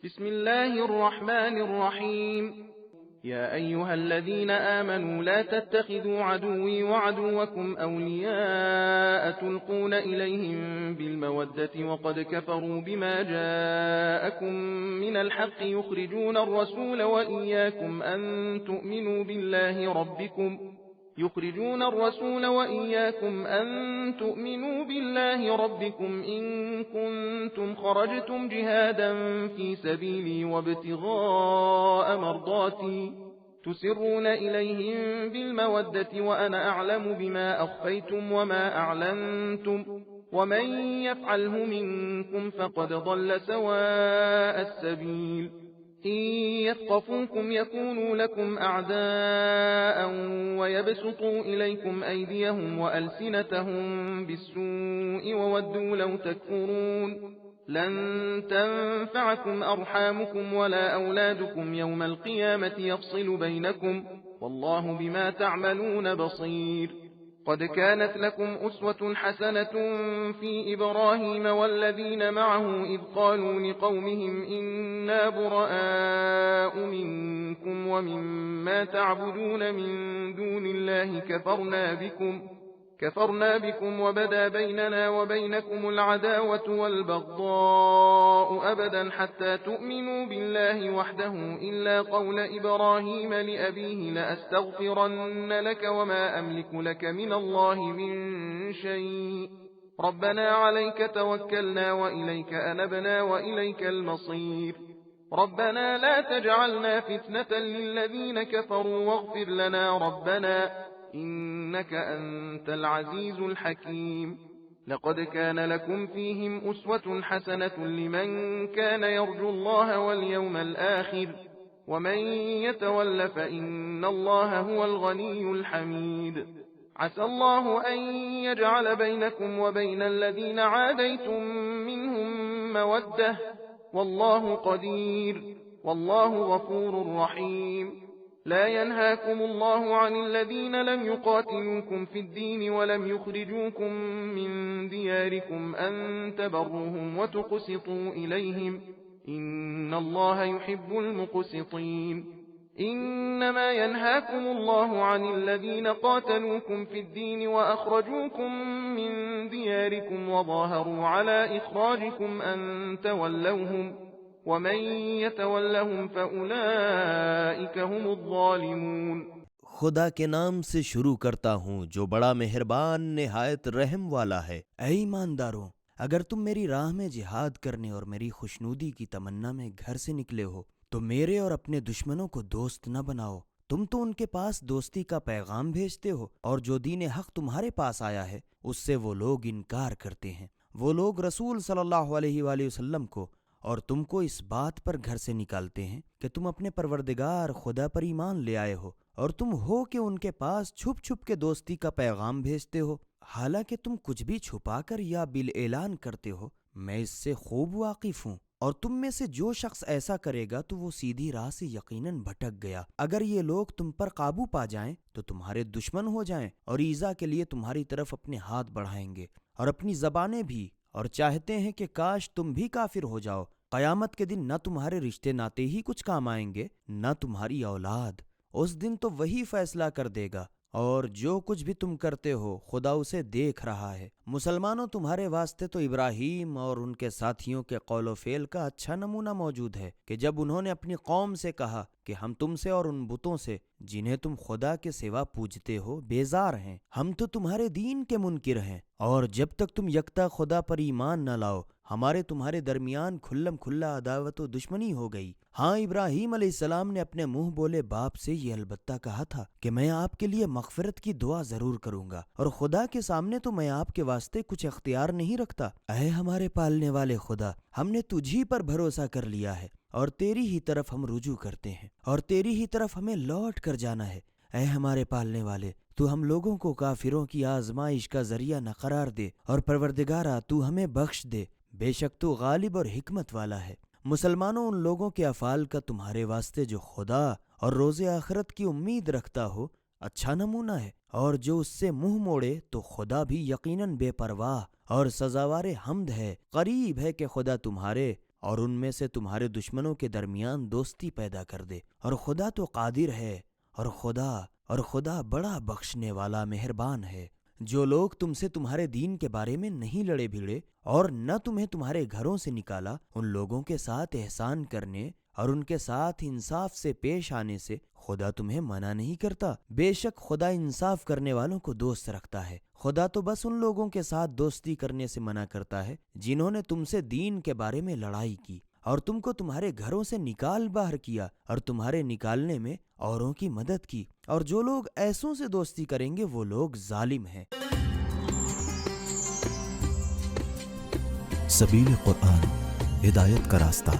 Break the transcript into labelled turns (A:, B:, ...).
A: بسم الله الرحمن الرحيم. يا أيها الذين آمنوا لا تتخذوا عدوي وعدوكم أولياء تلقون إليهم بالمودة وقد كفروا بما جاءكم من الحق يخرجون الرسول وإياكم أن تؤمنوا بالله ربكم إن كنتم خرجتم جهادا في سبيلي وابتغاء مرضاتي تسرون إليهم بالمودة وأنا أعلم بما أخفيتم وما أعلنتم ومن يفعله منكم فقد ضل سواء السبيل. إن يثقفوكم يكونوا لكم أعداء ويبسطوا إليكم أيديهم وألسنتهم بالسوء وودوا لو تكفرون. لن تنفعكم أرحامكم ولا أولادكم يوم القيامة يفصل بينكم والله بما تعملون بصير. قد كانت لكم أسوة حسنة في إبراهيم والذين معه إذ قالوا لقومهم إنا براء منكم ومما تعبدون من دون الله كفرنا بكم وبدا بيننا وبينكم العداوة والبغضاء أبدا حتى تؤمنوا بالله وحده إلا قول إبراهيم لأبيه لأستغفرن لك وما أملك لك من الله من شيء ربنا عليك توكلنا وإليك أنبنا وإليك المصير. ربنا لا تجعلنا فتنة للذين كفروا واغفر لنا ربنا إنك أنت العزيز الحكيم. لقد كان لكم فيهم أسوة حسنة لمن كان يرجو الله واليوم الآخر ومن يتول فإن الله هو الغني الحميد. عسى الله أن يجعل بينكم وبين الذين عاديتم منهم مودة والله قدير والله غفور رحيم. لا ينهاكم الله عن الذين لم يقاتلوكم في الدين ولم يخرجوكم من دياركم أن تبروهم وتقسطوا إليهم إن الله يحب المقسطين. إنما ينهاكم الله عن الذين قاتلوكم في الدين وأخرجوكم من دياركم وظاهروا على إخراجكم أن تولوهم ومن يتولهم فأولئك هم الظالمون.
B: खुदा के नाम से शुरू करता हूँ जो बड़ा मेहरबान निहायत रहम वाला है। ऐ ईमानदारों, अगर तुम मेरी राह में जिहाद करने और मेरी खुशनूदी की तमन्ना में घर से निकले हो तो मेरे और अपने दुश्मनों को दोस्त न बनाओ। तुम तो उनके पास दोस्ती का पैगाम भेजते हो और जो दीन हक तुम्हारे पास आया है उससे वो लोग इनकार करते हैं। वो लोग रसूल सल्लल्लाहु अलैहि वसल्लम को और तुमको इस बात पर घर से निकालते हैं कि तुम अपने परवरदिगार खुदा पर ईमान ले आए हो और तुम हो कि उनके पास छुप छुप के दोस्ती का पैगाम भेजते हो, हालांकि तुम कुछ भी छुपाकर या बिल ऐलान करते हो। मैं इससे खूब वाकिफ हूँ और तुम में से जो शख्स ऐसा करेगा तो वो सीधी राह से यकीनन भटक गया। अगर ये लोग तुम पर काबू पा जाएं तो तुम्हारे दुश्मन हो जाएं और ईजा के लिए तुम्हारी तरफ अपने हाथ बढ़ाएंगे और अपनी जबानें भी, और चाहते हैं कि काश तुम भी काफिर हो जाओ। कयामत के दिन न तुम्हारे रिश्ते नाते ही कुछ काम आएंगे न तुम्हारी औलाद। उस दिन तो वही फैसला कर देगा और जो कुछ भी तुम करते हो खुदा उसे देख रहा है। मुसलमानों, तुम्हारे वास्ते तो इब्राहीम और उनके साथियों के कौलो फेल का अच्छा नमूना मौजूद है कि जब उन्होंने अपनी कौम से कहा कि हम तुमसे और उन बुतों से जिन्हें तुम खुदा के सिवा पूजते हो बेजार हैं, हम तो तुम्हारे दीन के मुनकिर हैं और जब तक तुम यकता खुदा पर ईमान न लाओ हमारे तुम्हारे दरमियान खुल्लम खुल्ला अदावत व दुश्मनी हो गई। हाँ, इब्राहीम अलैहिस्सलाम ने अपने मुंह बोले बाप से ये अलबत्ता कहा था कि मैं आपके लिए मगफिरत की दुआ जरूर करूंगा और खुदा के सामने तो मैं आपके वास्ते कुछ अख्तियार नहीं रखता। ऐ हमारे पालने वाले खुदा, हमने तुझी पर भरोसा कर लिया है और तेरी ही तरफ हम रुजू करते हैं और तेरी ही तरफ हमें लौट कर जाना है। ऐ हमारे पालने वाले, तू हम लोगों को काफिरों की आजमाइश का जरिया न करार दे और परवरदिगारा तू हमें बख्श दे, बेशक तू गालिब और हिकमत वाला है। मुसलमानों, उन लोगों के अफाल का तुम्हारे वास्ते जो खुदा और रोज़े आखिरत की उम्मीद रखता हो अच्छा नमूना है, और जो उससे मुंह मोड़े तो खुदा भी यकीनन बेपरवाह और सजावारे हमद है। करीब है कि खुदा तुम्हारे اور ان میں سے تمہارے دشمنوں کے درمیان دوستی پیدا کر دے۔ اور خدا تو قادر ہے، اور خدا بڑا بخشنے والا مہربان ہے۔ جو لوگ تم سے تمہارے دین کے بارے میں نہیں لڑے بھیڑے اور نہ تمہیں تمہارے گھروں سے نکالا، ان لوگوں کے ساتھ احسان کرنے اور ان کے ساتھ انصاف سے پیش آنے سے خدا تمہیں منع نہیں کرتا۔ بے شک خدا انصاف کرنے والوں کو دوست رکھتا ہے۔ خدا تو بس ان لوگوں کے ساتھ دوستی کرنے سے منع کرتا ہے جنہوں نے تم سے دین کے بارے میں لڑائی کی اور تم کو تمہارے گھروں سے نکال باہر کیا اور تمہارے نکالنے میں اوروں کی مدد کی، اور جو لوگ ایسوں سے دوستی کریں گے وہ لوگ ظالم ہیں۔
C: سبیل قرآن، ہدایت کا راستہ۔